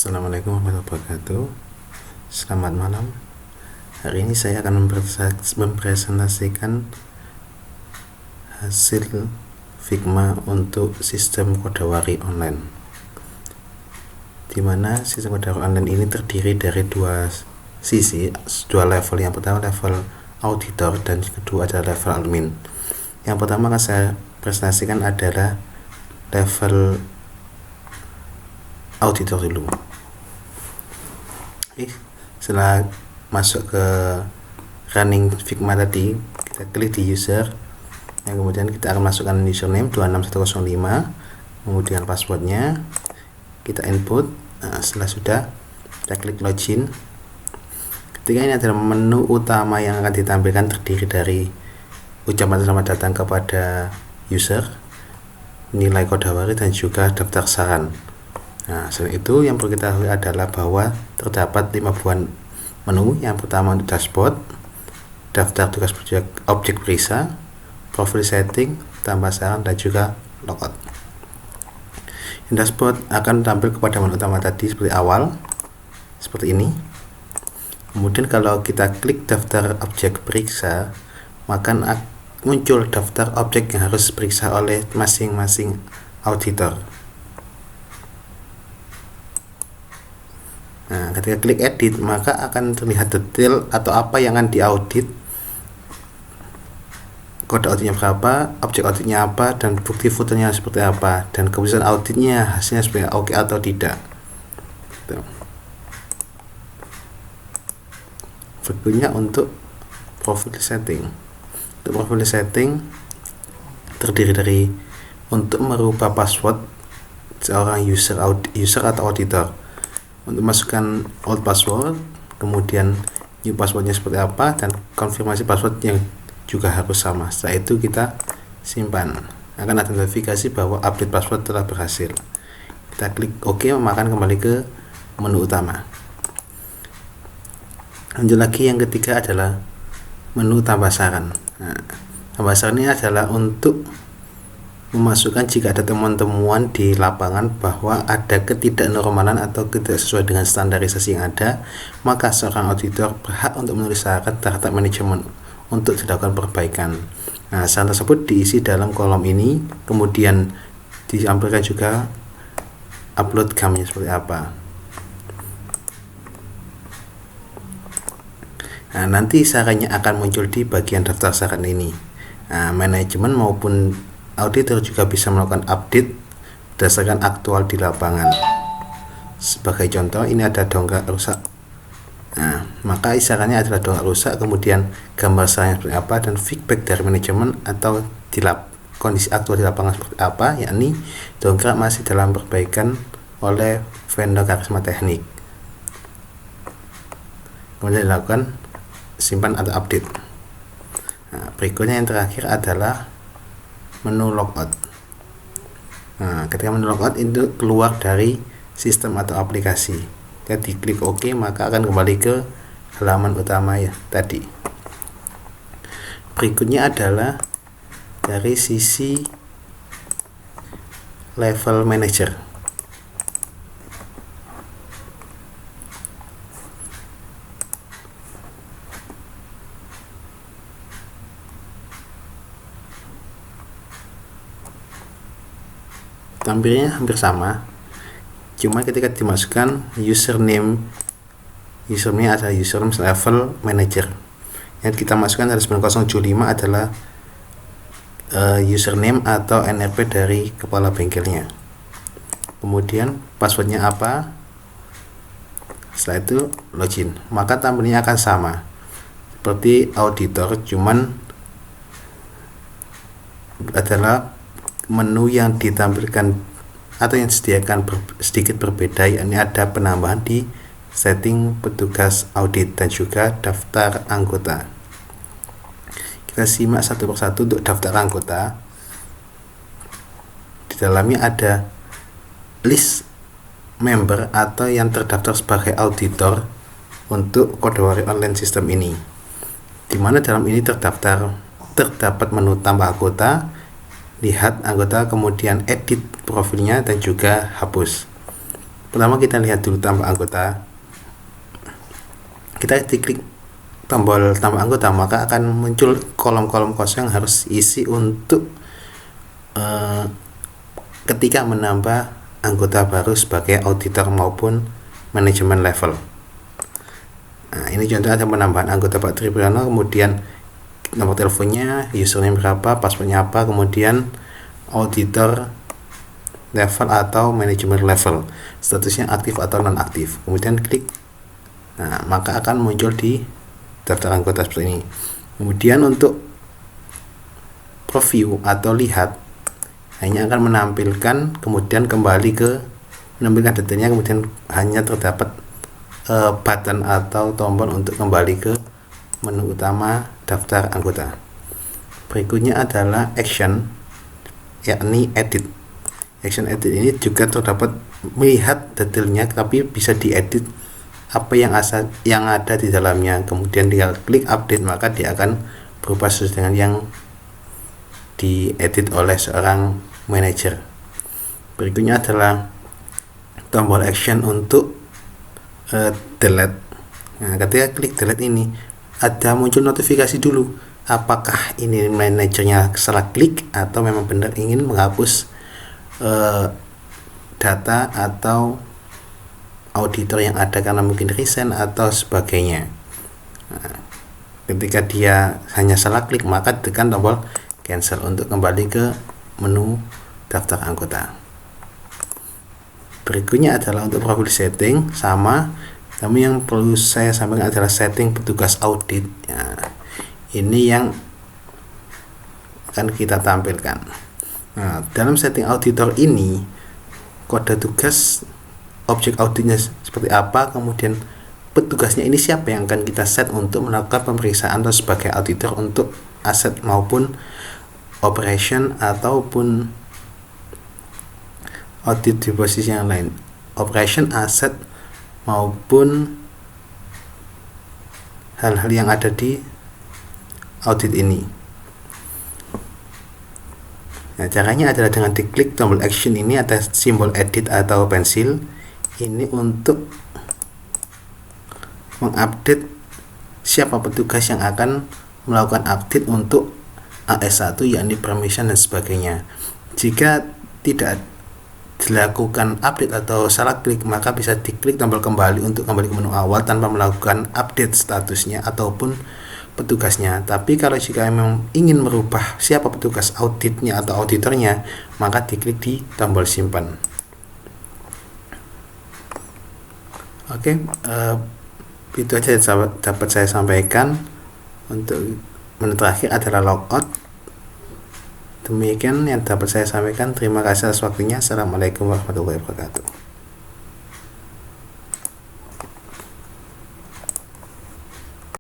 Assalamualaikum warahmatullahi wabarakatuh. Selamat malam. Hari ini saya akan mempresentasikan hasil Figma untuk sistem Kodawari online, dimana sistem Kodawari online ini terdiri dari dua level. Yang pertama level auditor dan kedua adalah level admin. Yang pertama akan saya presentasikan adalah level auditor dulu. Setelah masuk ke running Figma tadi, kita klik di user, yang kemudian kita akan masukkan username 26105, kemudian passwordnya kita input. Setelah sudah, kita klik login. Ketika ini adalah menu utama yang akan ditampilkan, terdiri dari ucapan selamat datang kepada user, nilai Kodawari, dan juga daftar saran. Selain itu, yang perlu kita ketahui adalah bahwa terdapat 5 buah menu. Yang pertama untuk dashboard, daftar tugas objek periksa, profil setting, tambah saran, dan juga logout. Dashboard akan tampil kepada menu utama tadi seperti awal, seperti ini. Kemudian kalau kita klik daftar objek periksa, maka muncul daftar objek yang harus diperiksa oleh masing-masing auditor. Ketika klik edit, maka akan terlihat detail atau apa yang akan diaudit, kode auditnya berapa, objek auditnya apa, dan bukti fotonya seperti apa, dan keputusan auditnya hasilnya seperti oke atau tidak. Berikutnya untuk profil setting. Untuk profil setting terdiri dari untuk merubah password seorang user atau auditor. Untuk masukkan old password, kemudian new passwordnya seperti apa, dan konfirmasi password yang juga harus sama. Setelah itu kita simpan. Akan ada notifikasi bahwa update password telah berhasil. Kita klik OK, maka kembali ke menu utama. Lanjut lagi, yang ketiga adalah menu tambah saran. Tambah saran ini adalah untuk memasukkan jika ada temuan-temuan di lapangan bahwa ada ketidaknormalan atau tidak sesuai dengan standarisasi yang ada, maka seorang auditor berhak untuk menulis saran terhadap manajemen untuk dilakukan perbaikan. Saran tersebut diisi dalam kolom ini, kemudian ditampilkan juga upload gamenya seperti apa. Nanti sarannya akan muncul di bagian daftar saran ini. Manajemen maupun auditor juga bisa melakukan update berdasarkan aktual di lapangan. Sebagai contoh, ini ada dongkrak rusak. Maka isarannya adalah dongkrak rusak, kemudian gambar sarannya seperti apa, dan feedback dari manajemen atau kondisi aktual di lapangan seperti apa, yakni dongkrak masih dalam perbaikan oleh vendor karisma teknik. Kemudian dilakukan simpan atau update. Berikutnya yang terakhir adalah menu logout. Ketika menu logout itu keluar dari sistem atau aplikasi, jadi klik OK, maka akan kembali ke halaman utama ya tadi. Berikutnya adalah dari sisi level manager. Tampilnya hampir sama, cuma ketika dimasukkan username adalah username level manager. Yang kita masukkan dari 9075 adalah username atau NRP dari kepala bengkelnya. Kemudian passwordnya apa, setelah itu login, maka tampilnya akan sama seperti auditor, cuman adalah menu yang ditampilkan atau yang disediakan sedikit berbeda, yakni ada penambahan di setting petugas audit dan juga daftar anggota. Kita simak satu persatu. Untuk daftar anggota, di dalamnya ada list member atau yang terdaftar sebagai auditor untuk Kodawari online system ini, dimana dalam ini terdapat menu tambah anggota, lihat anggota, kemudian edit profilnya, dan juga hapus. Pertama kita lihat dulu tambah anggota. Kita diklik tombol tambah anggota, maka akan muncul kolom-kolom kosong yang harus isi untuk ketika menambah anggota baru sebagai auditor maupun manajemen level. Nah, ini contoh ada penambahan anggota Pak Tribriono, kemudian nomor teleponnya, username berapa, passwordnya apa, kemudian auditor level atau manajemen level, statusnya aktif atau non aktif, kemudian klik. Nah, maka akan muncul di daftar anggota seperti ini. Kemudian untuk preview atau lihat, hanya akan menampilkan, kemudian kembali ke menampilkan detailnya, kemudian hanya terdapat button atau tombol untuk kembali ke menu utama daftar anggota. Berikutnya adalah action, yakni edit. Action edit ini juga terdapat melihat detailnya, tapi bisa diedit apa yang ada di dalamnya. Kemudian tinggal klik update, maka dia akan berubah sesuai dengan yang diedit oleh seorang manajer. Berikutnya adalah tombol action untuk delete. Nah, ketika klik delete ini ada muncul notifikasi dulu apakah ini manajernya salah klik atau memang benar ingin menghapus data atau auditor yang ada karena mungkin resign atau sebagainya. Nah, ketika dia hanya salah klik, maka tekan tombol cancel untuk kembali ke menu daftar anggota. Berikutnya adalah untuk profil setting, sama, namun yang perlu saya sampaikan adalah setting petugas audit. Nah, ini yang akan kita tampilkan. Nah, dalam setting auditor ini, kode tugas objek auditnya seperti apa, kemudian petugasnya ini siapa yang akan kita set untuk melakukan pemeriksaan atau sebagai auditor untuk aset maupun operation ataupun audit di posisi yang lain, operation, aset maupun hal-hal yang ada di audit ini. Nah, caranya adalah dengan diklik tombol action ini atas simbol edit atau pensil ini untuk mengupdate siapa petugas yang akan melakukan update untuk AS1, yakni permission dan sebagainya. Jika tidak dilakukan update atau salah klik, maka bisa diklik tombol kembali untuk kembali ke menu awal tanpa melakukan update statusnya ataupun petugasnya. Tapi kalau jika memang ingin merubah siapa petugas auditnya atau auditornya, maka diklik di tombol simpan. Oke, itu aja dapat saya sampaikan. Untuk menu terakhir adalah logout. Demikian yang dapat saya sampaikan. Terima kasih atas waktunya. Assalamualaikum warahmatullahi wabarakatuh.